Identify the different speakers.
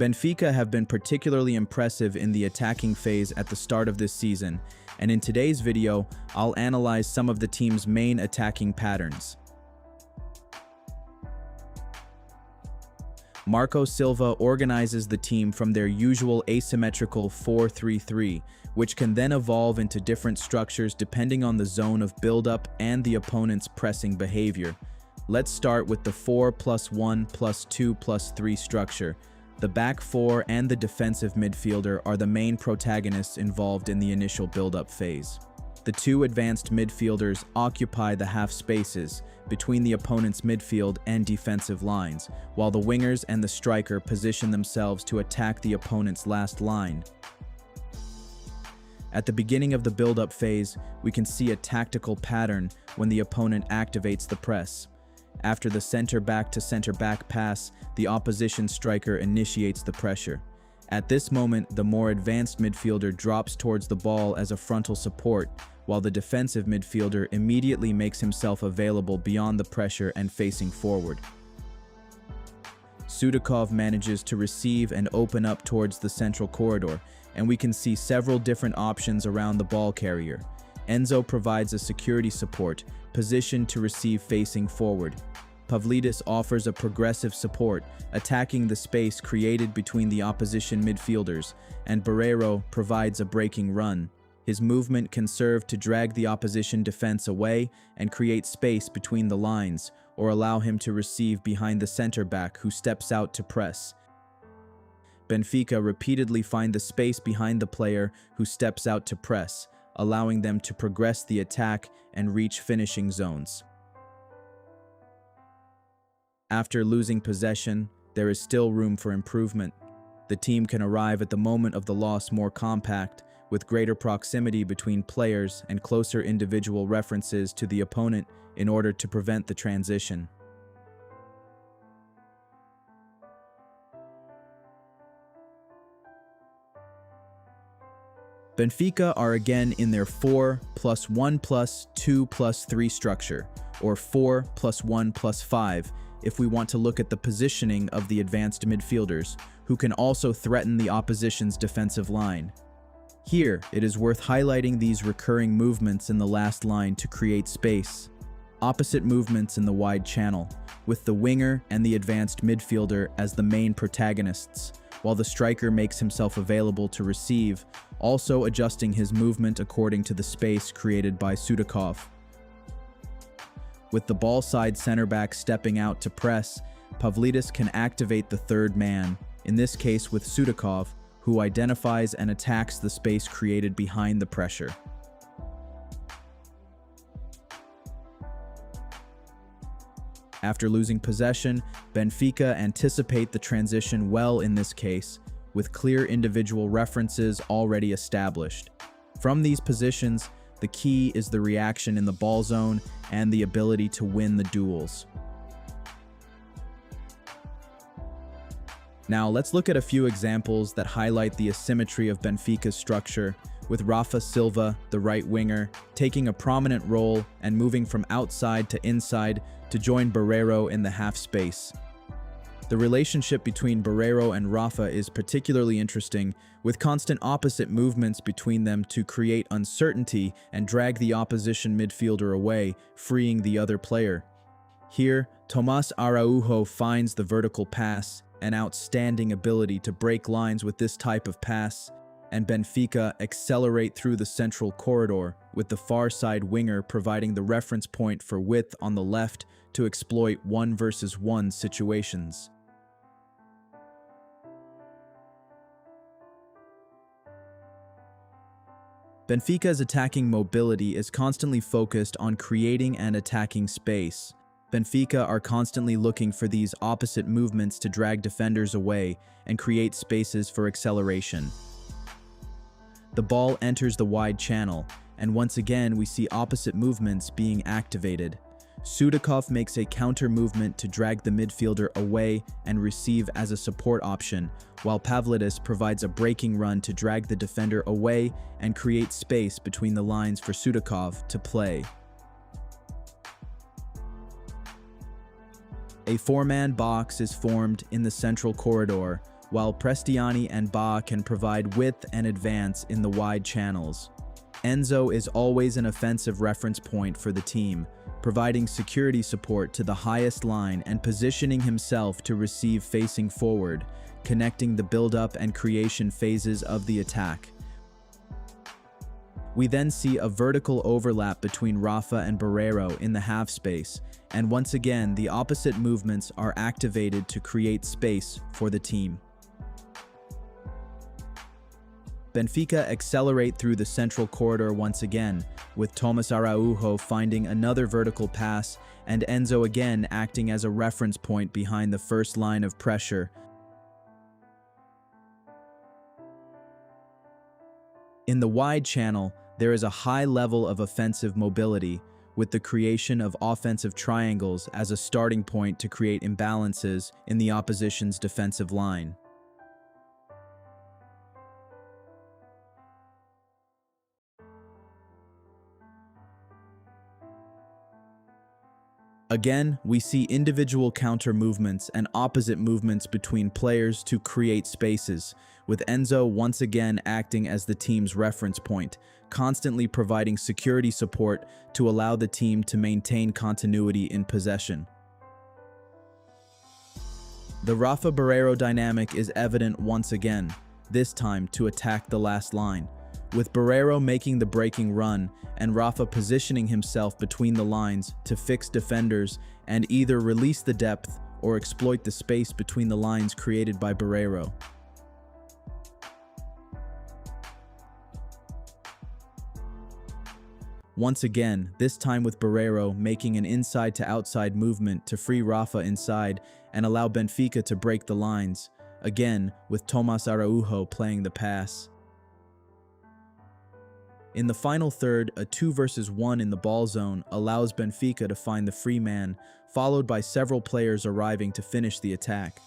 Speaker 1: Benfica have been particularly impressive in the attacking phase at the start of this season, and in today's video, I'll analyze some of the team's main attacking patterns. Marco Silva organizes the team from their usual asymmetrical 4-3-3, which can then evolve into different structures depending on the zone of build-up and the opponent's pressing behavior. Let's start with the 4+1+2+3 structure. The back four and the defensive midfielder are the main protagonists involved in the initial build-up phase. The two advanced midfielders occupy the half spaces between the opponent's midfield and defensive lines, while the wingers and the striker position themselves to attack the opponent's last line. At the beginning of the build-up phase, we can see a tactical pattern when the opponent activates the press. After the center-back to center-back pass, the opposition striker initiates the pressure. At this moment, the more advanced midfielder drops towards the ball as a frontal support, while the defensive midfielder immediately makes himself available beyond the pressure and facing forward. Sudakov manages to receive and open up towards the central corridor, and we can see several different options around the ball carrier. Enzo provides a security support, positioned to receive facing forward. Pavlidis offers a progressive support, attacking the space created between the opposition midfielders, and Barreiro provides a breaking run. His movement can serve to drag the opposition defense away and create space between the lines, or allow him to receive behind the center-back who steps out to press. Benfica repeatedly find the space behind the player who steps out to press, allowing them to progress the attack and reach finishing zones. After losing possession, there is still room for improvement. The team can arrive at the moment of the loss more compact, with greater proximity between players and closer individual references to the opponent in order to prevent the transition. Benfica are again in their 4+1+2+3 structure, or 4+1+5 if we want to look at the positioning of the advanced midfielders, who can also threaten the opposition's defensive line. Here, it is worth highlighting these recurring movements in the last line to create space. Opposite movements in the wide channel, with the winger and the advanced midfielder as the main protagonists, while the striker makes himself available to receive, also adjusting his movement according to the space created by Sudakov. With the ball side center-back stepping out to press, Pavlidis can activate the third man, in this case with Sudakov, who identifies and attacks the space created behind the pressure. After losing possession, Benfica anticipate the transition well in this case, with clear individual references already established. From these positions, the key is the reaction in the ball zone and the ability to win the duels. Now let's look at a few examples that highlight the asymmetry of Benfica's structure, with Rafa Silva, the right winger, taking a prominent role and moving from outside to inside to join Barreiro in the half space. The relationship between Barreiro and Rafa is particularly interesting, with constant opposite movements between them to create uncertainty and drag the opposition midfielder away, freeing the other player. Here, Tomás Araujo finds the vertical pass, an outstanding ability to break lines with this type of pass, and Benfica accelerate through the central corridor, with the far side winger providing the reference point for width on the left to exploit 1-versus-1 situations. Benfica's attacking mobility is constantly focused on creating and attacking space. Benfica are constantly looking for these opposite movements to drag defenders away and create spaces for acceleration. The ball enters the wide channel, and once again we see opposite movements being activated. Sudakov makes a counter movement to drag the midfielder away and receive as a support option, while Pavlidis provides a breaking run to drag the defender away and create space between the lines for Sudakov to play. A four-man box is formed in the central corridor, while Prestiani and Ba can provide width and advance in the wide channels. Enzo is always an offensive reference point for the team, providing security support to the highest line and positioning himself to receive facing forward, connecting the build-up and creation phases of the attack. We then see a vertical overlap between Rafa and Barreiro in the half space, and once again the opposite movements are activated to create space for the team. Benfica accelerate through the central corridor once again, with Thomas Araujo finding another vertical pass and Enzo again acting as a reference point behind the first line of pressure. In the wide channel, there is a high level of offensive mobility, with the creation of offensive triangles as a starting point to create imbalances in the opposition's defensive line. Again, we see individual counter movements and opposite movements between players to create spaces, with Enzo once again acting as the team's reference point, constantly providing security support to allow the team to maintain continuity in possession. The Rafa Barreiro dynamic is evident once again, this time to attack the last line, with Barreiro making the breaking run and Rafa positioning himself between the lines to fix defenders and either release the depth or exploit the space between the lines created by Barreiro. Once again, this time with Barreiro making an inside to outside movement to free Rafa inside and allow Benfica to break the lines, again with Thomas Araujo playing the pass. In the final third, a 2 versus 1 in the ball zone allows Benfica to find the free man, followed by several players arriving to finish the attack.